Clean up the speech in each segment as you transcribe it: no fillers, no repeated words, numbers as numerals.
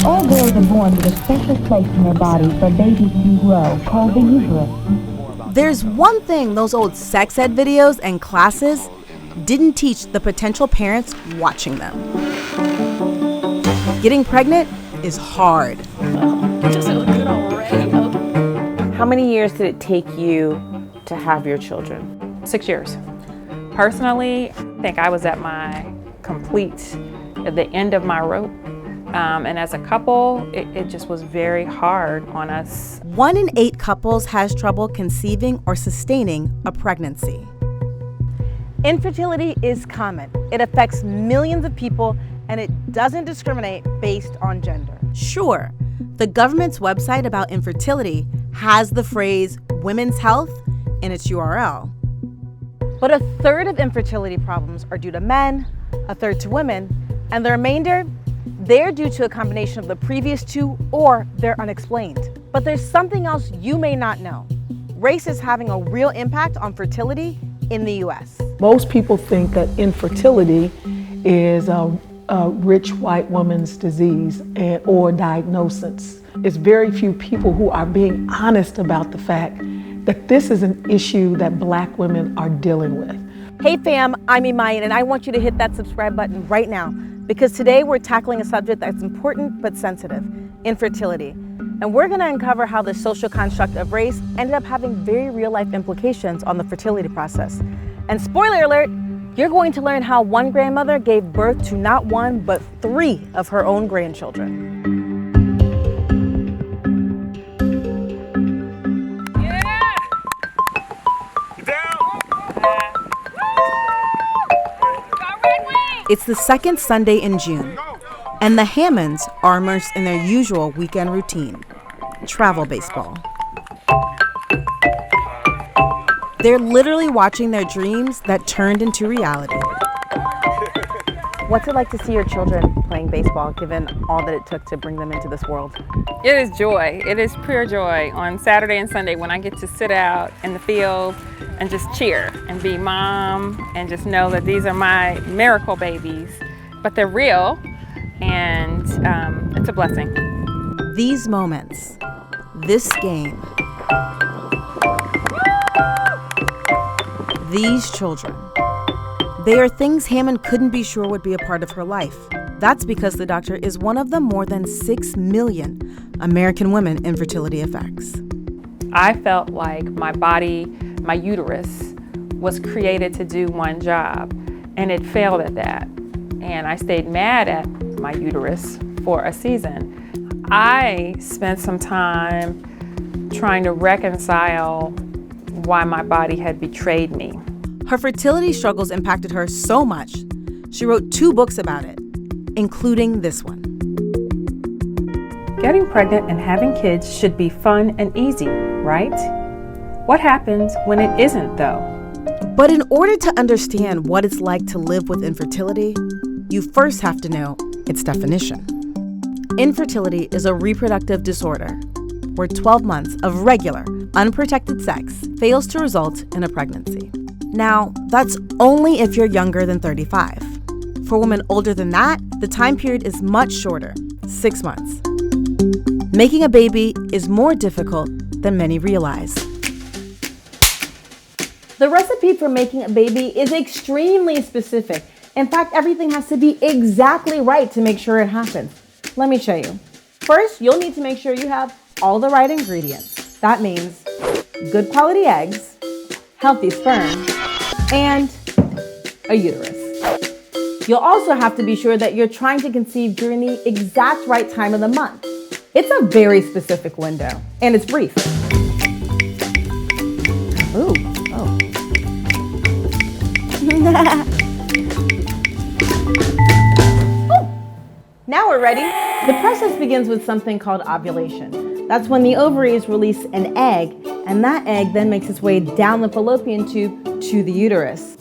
All girls are born with a special place in their body for babies to grow, called the uterus. There's one thing those old sex ed videos and classes didn't teach the potential parents watching them. Getting pregnant is hard. How many years did it take you to have your children? 6 years. Personally, I think I was at the end of my rope. And as a couple, it just was very hard on us. 1 in 8 couples has trouble conceiving or sustaining a pregnancy. Infertility is common. It affects millions of people, and it doesn't discriminate based on gender. Sure, the government's website about infertility has the phrase women's health in its URL. But a third of infertility problems are due to men, a third to women, and the remainder, they're due to a combination of the previous two or they're unexplained. But there's something else you may not know. Race is having a real impact on fertility in the U.S. Most people think that infertility is a rich white woman's disease or diagnosis. It's very few people who are being honest about the fact that this is an issue that Black women are dealing with. Hey fam, I'm Imayan, and I want you to hit that subscribe button right now, because today we're tackling a subject that's important but sensitive, infertility. And we're gonna uncover how the social construct of race ended up having very real life implications on the fertility process. And spoiler alert, you're going to learn how one grandmother gave birth to not 1, but 3 of her own grandchildren. It's the second Sunday in June, and the Hammonds are immersed in their usual weekend routine, travel baseball. They're literally watching their dreams that turned into reality. What's it like to see your children playing baseball, given all that it took to bring them into this world? It is joy. It is pure joy on Saturday and Sunday when I get to sit out in the field and just cheer and be mom and just know that these are my miracle babies, but they're real, and it's a blessing. These moments, this game, these children, they are things Hammond couldn't be sure would be a part of her life. That's because the doctor is one of the more than 6 million American women infertility affects. I felt like my body, my uterus, was created to do one job, and it failed at that. And I stayed mad at my uterus for a season. I spent some time trying to reconcile why my body had betrayed me. Her fertility struggles impacted her so much, she wrote 2 books about it, including this one. Getting pregnant and having kids should be fun and easy, right? What happens when it isn't, though? But in order to understand what it's like to live with infertility, you first have to know its definition. Infertility is a reproductive disorder where 12 months of regular, unprotected sex fails to result in a pregnancy. Now, that's only if you're younger than 35. For women older than that, the time period is much shorter, 6 months. Making a baby is more difficult than many realize. The recipe for making a baby is extremely specific. In fact, everything has to be exactly right to make sure it happens. Let me show you. First, you'll need to make sure you have all the right ingredients. That means good quality eggs, healthy sperm, and a uterus. You'll also have to be sure that you're trying to conceive during the exact right time of the month. It's a very specific window, and it's brief. Ooh, oh. Now we're ready. The process begins with something called ovulation. That's when the ovaries release an egg, and that egg then makes its way down the fallopian tube to the uterus.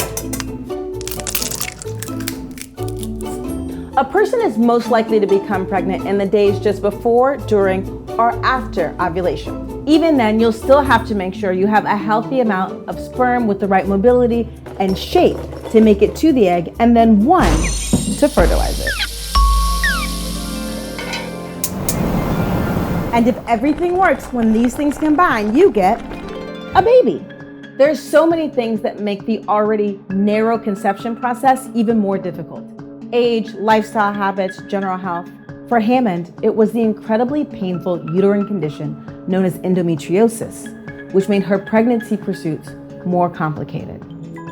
A person is most likely to become pregnant in the days just before, during, or after ovulation. Even then, you'll still have to make sure you have a healthy amount of sperm with the right mobility and shape to make it to the egg, and then 1 to fertilize it. And if everything works, when these things combine, you get a baby. There's so many things that make the already narrow conception process even more difficult. Age, lifestyle habits, general health. For Hammond, it was the incredibly painful uterine condition known as endometriosis, which made her pregnancy pursuits more complicated.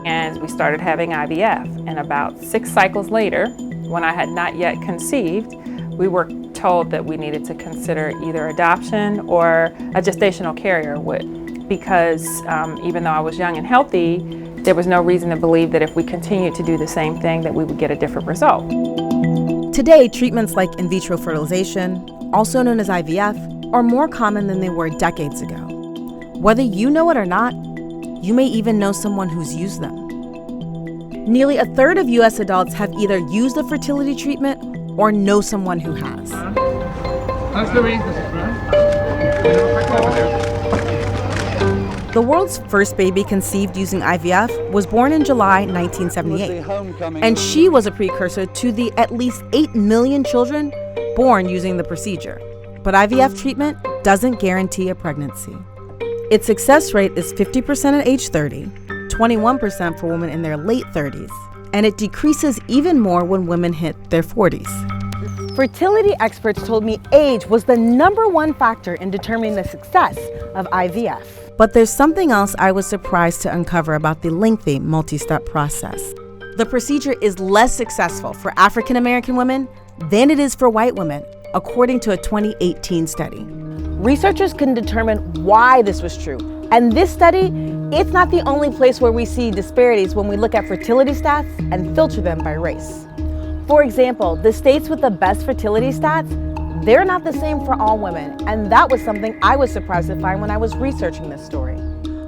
And we started having IVF. And about 6 cycles later, when I had not yet conceived, we were told that we needed to consider either adoption or a gestational carrier because even though I was young and healthy, there was no reason to believe that if we continued to do the same thing that we would get a different result. Today, treatments like in vitro fertilization, also known as IVF, are more common than they were decades ago. Whether you know it or not, you may even know someone who's used them. Nearly a third of U.S. adults have either used a fertility treatment or know someone who has. The world's first baby conceived using IVF was born in July 1978, and she was a precursor to the at least 8 million children born using the procedure. But IVF treatment doesn't guarantee a pregnancy. Its success rate is 50% at age 30, 21% for women in their late 30s, and it decreases even more when women hit their 40s. Fertility experts told me age was the #1 factor in determining the success of IVF. But there's something else I was surprised to uncover about the lengthy multi-step process. The procedure is less successful for African American women than it is for white women, according to a 2018 study. Researchers couldn't determine why this was true. And this study, it's not the only place where we see disparities when we look at fertility stats and filter them by race. For example, the states with the best fertility stats, they're not the same for all women, and that was something I was surprised to find when I was researching this story.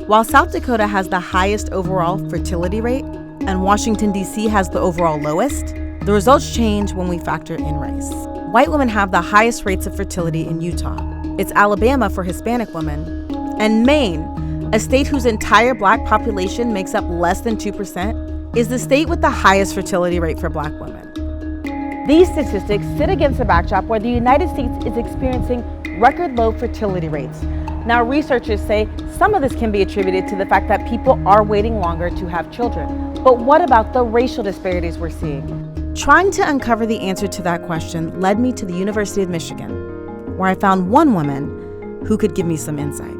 While South Dakota has the highest overall fertility rate and Washington, D.C. has the overall lowest, the results change when we factor in race. White women have the highest rates of fertility in Utah. It's Alabama for Hispanic women, and Maine, a state whose entire Black population makes up less than 2%, is the state with the highest fertility rate for Black women. These statistics sit against a backdrop where the United States is experiencing record low fertility rates. Now, researchers say some of this can be attributed to the fact that people are waiting longer to have children. But what about the racial disparities we're seeing? Trying to uncover the answer to that question led me to the University of Michigan, where I found one woman who could give me some insight.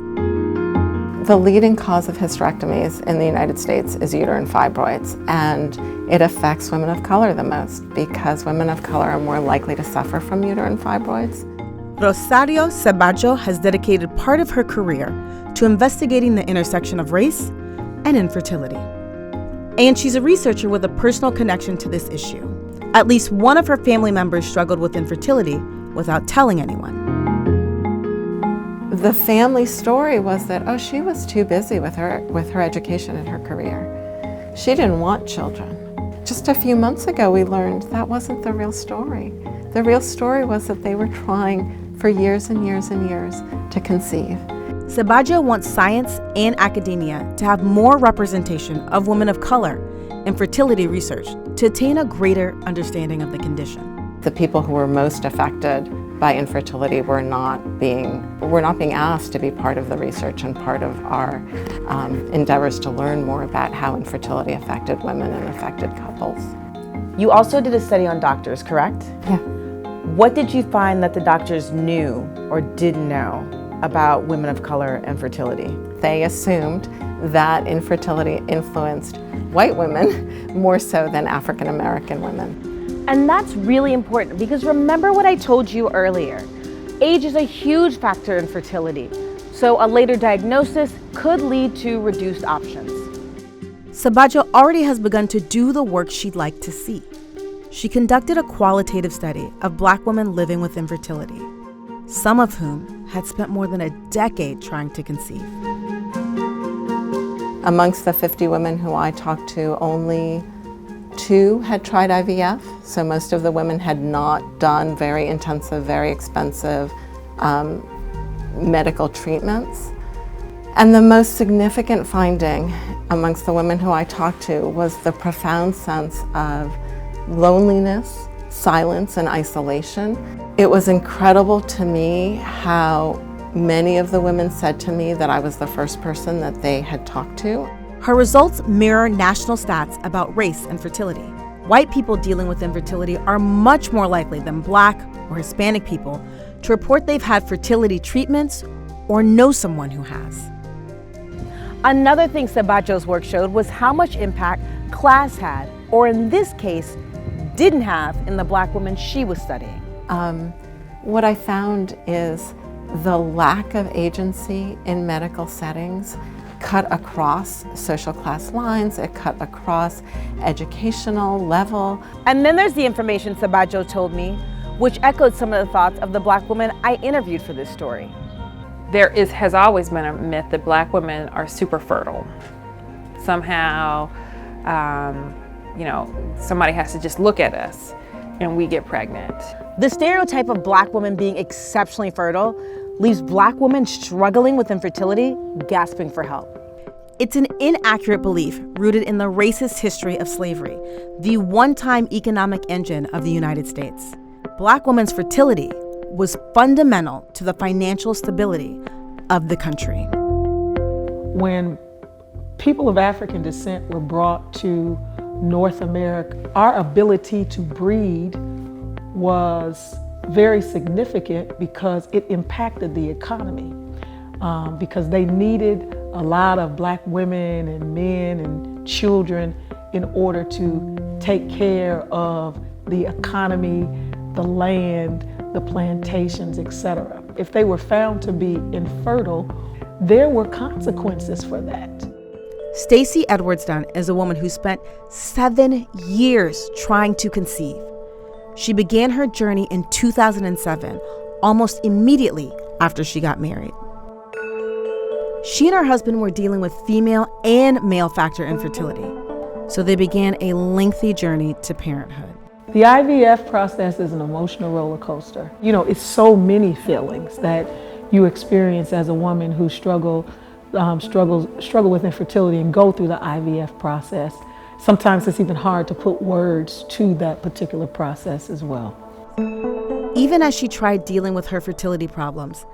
The leading cause of hysterectomies in the United States is uterine fibroids, and it affects women of color the most because women of color are more likely to suffer from uterine fibroids. Rosario Ceballo has dedicated part of her career to investigating the intersection of race and infertility. And she's a researcher with a personal connection to this issue. At least one of her family members struggled with infertility without telling anyone. The family story was that, oh, she was too busy with her education and her career. She didn't want children. Just a few months ago, we learned that wasn't the real story. The real story was that they were trying for years and years and years to conceive. Ceballo wants science and academia to have more representation of women of color in fertility research to attain a greater understanding of the condition. The people who were most affected by infertility were not being asked to be part of the research and part of our endeavors to learn more about how infertility affected women and affected couples. You also did a study on doctors, correct? Yeah. What did you find that the doctors knew or didn't know about women of color and fertility? They assumed that infertility influenced white women more so than African American women. And that's really important because remember what I told you earlier. Age is a huge factor in fertility, so a later diagnosis could lead to reduced options. Ceballo already has begun to do the work she'd like to see. She conducted a qualitative study of Black women living with infertility, some of whom had spent more than a decade trying to conceive. Amongst the 50 women who I talked to, only 2 had tried IVF, so most of the women had not done very intensive, very expensive medical treatments. And the most significant finding amongst the women who I talked to was the profound sense of loneliness, silence and isolation. It was incredible to me how many of the women said to me that I was the first person that they had talked to. Her results mirror national stats about race and fertility. White people dealing with infertility are much more likely than Black or Hispanic people to report they've had fertility treatments or know someone who has. Another thing Sabajo's work showed was how much impact class had, or in this case, didn't have in the Black women she was studying. What I found is the lack of agency in medical settings cut across social class lines, it cut across educational level. And then there's the information Sabajo told me, which echoed some of the thoughts of the Black women I interviewed for this story. There has always been a myth that Black women are super fertile. Somehow, somebody has to just look at us and we get pregnant. The stereotype of Black women being exceptionally fertile leaves Black women struggling with infertility, gasping for help. It's an inaccurate belief rooted in the racist history of slavery, the one-time economic engine of the United States. Black women's fertility was fundamental to the financial stability of the country. When people of African descent were brought to North America, our ability to breed was very significant because it impacted the economy. Because they needed a lot of Black women and men and children in order to take care of the economy, the land, the plantations, etc. If they were found to be infertile, there were consequences for that. Stacey Edwards-Dunn is a woman who spent 7 years trying to conceive. She began her journey in 2007, almost immediately after she got married. She and her husband were dealing with female and male factor infertility, so they began a lengthy journey to parenthood. The IVF process is an emotional roller coaster. It's so many feelings that you experience as a woman who struggle with infertility and go through the IVF process. Sometimes it's even hard to put words to that particular process as well. Even as she tried dealing with her fertility problems,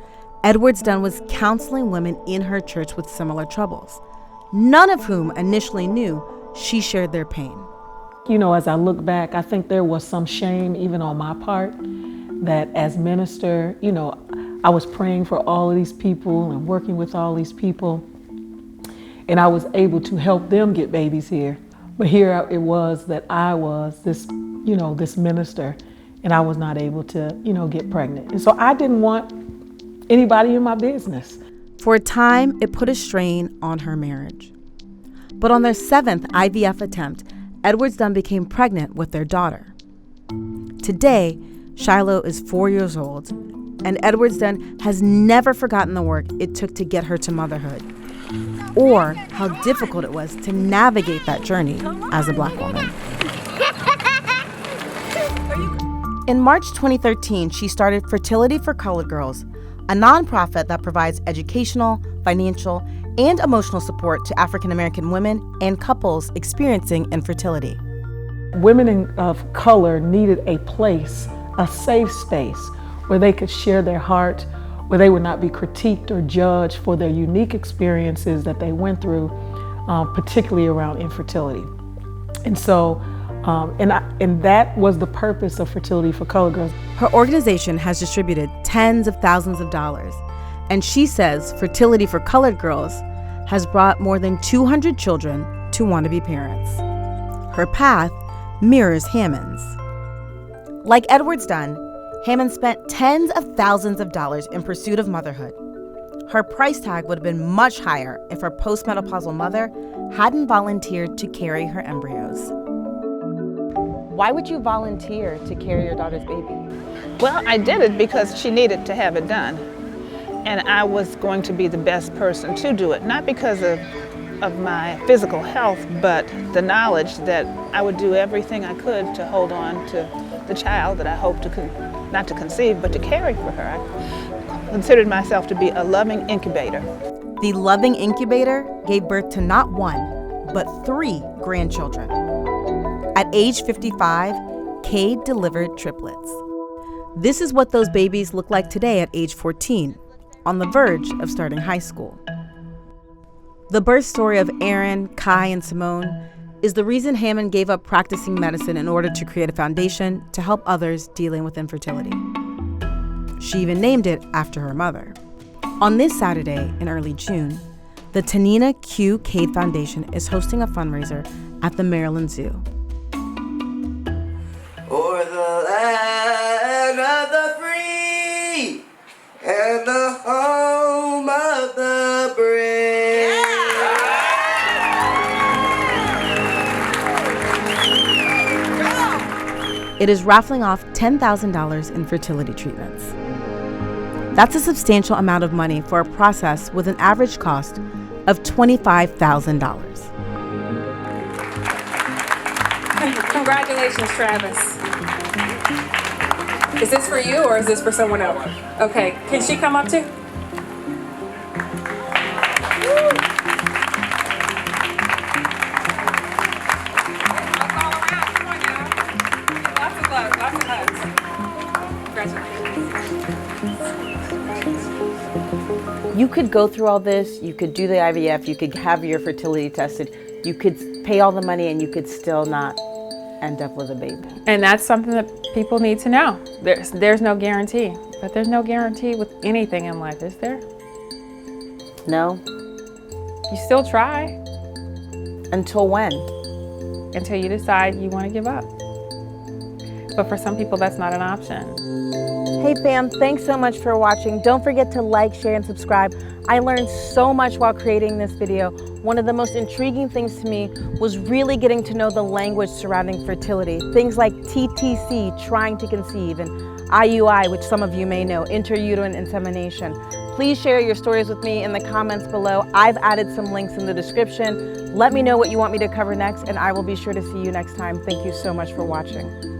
Edwards-Dunn was counseling women in her church with similar troubles, none of whom initially knew she shared their pain. As I look back, I think there was some shame even on my part that as minister, I was praying for all of these people and working with all these people, and I was able to help them get babies here. But here it was that I was this minister, and I was not able to, get pregnant. And so I didn't want anybody in my business. For a time, it put a strain on her marriage. But on their 7th IVF attempt, Edwards-Dunn became pregnant with their daughter. Today, Shiloh is 4 years old, and Edwards-Dunn has never forgotten the work it took to get her to motherhood, or how difficult it was to navigate that journey as a Black woman. In March 2013, she started Fertility for Colored Girls, a nonprofit that provides educational, financial, and emotional support to African-American women and couples experiencing infertility. Women of color needed a place, a safe space, where they could share their heart, where they would not be critiqued or judged for their unique experiences that they went through, particularly around infertility. And so, and that was the purpose of Fertility for Colored Girls. Her organization has distributed tens of thousands of dollars, and she says Fertility for Colored Girls has brought more than 200 children to want-to-be parents. Her path mirrors Hammond's. Like Edwards-Dunn, Hammond spent tens of thousands of dollars in pursuit of motherhood. Her price tag would have been much higher if her postmenopausal mother hadn't volunteered to carry her embryos. Why would you volunteer to carry your daughter's baby? Well, I did it because she needed to have it done. And I was going to be the best person to do it, not because of my physical health, but the knowledge that I would do everything I could to hold on to the child that I hoped to, not to conceive, but to carry for her. I considered myself to be a loving incubator. The loving incubator gave birth to not 1, but 3 grandchildren. At age 55, Cade delivered triplets. This is what those babies look like today at age 14, on the verge of starting high school. The birth story of Aaron, Kai, and Simone is the reason Hammond gave up practicing medicine in order to create a foundation to help others dealing with infertility. She even named it after her mother. On this Saturday in early June, the Tinina Q. Cade Foundation is hosting a fundraiser at the Maryland Zoo. O'er the land of the free and the home of the brave. It is raffling off $10,000 in fertility treatments. That's a substantial amount of money for a process with an average cost of $25,000. Congratulations, Travis. Is this for you or is this for someone else? Okay, can she come up too? You could go through all this, you could do the IVF, you could have your fertility tested, you could pay all the money and you could still not end up with a baby. And that's something that people need to know. There's no guarantee, but there's no guarantee with anything in life, is there? No? You still try. Until when? Until you decide you want to give up. But for some people, that's not an option. Hey fam, thanks so much for watching. Don't forget to like, share, and subscribe. I learned so much while creating this video. One of the most intriguing things to me was really getting to know the language surrounding fertility. Things like TTC, trying to conceive, and IUI, which some of you may know, intrauterine insemination. Please share your stories with me in the comments below. I've added some links in the description. Let me know what you want me to cover next, and I will be sure to see you next time. Thank you so much for watching.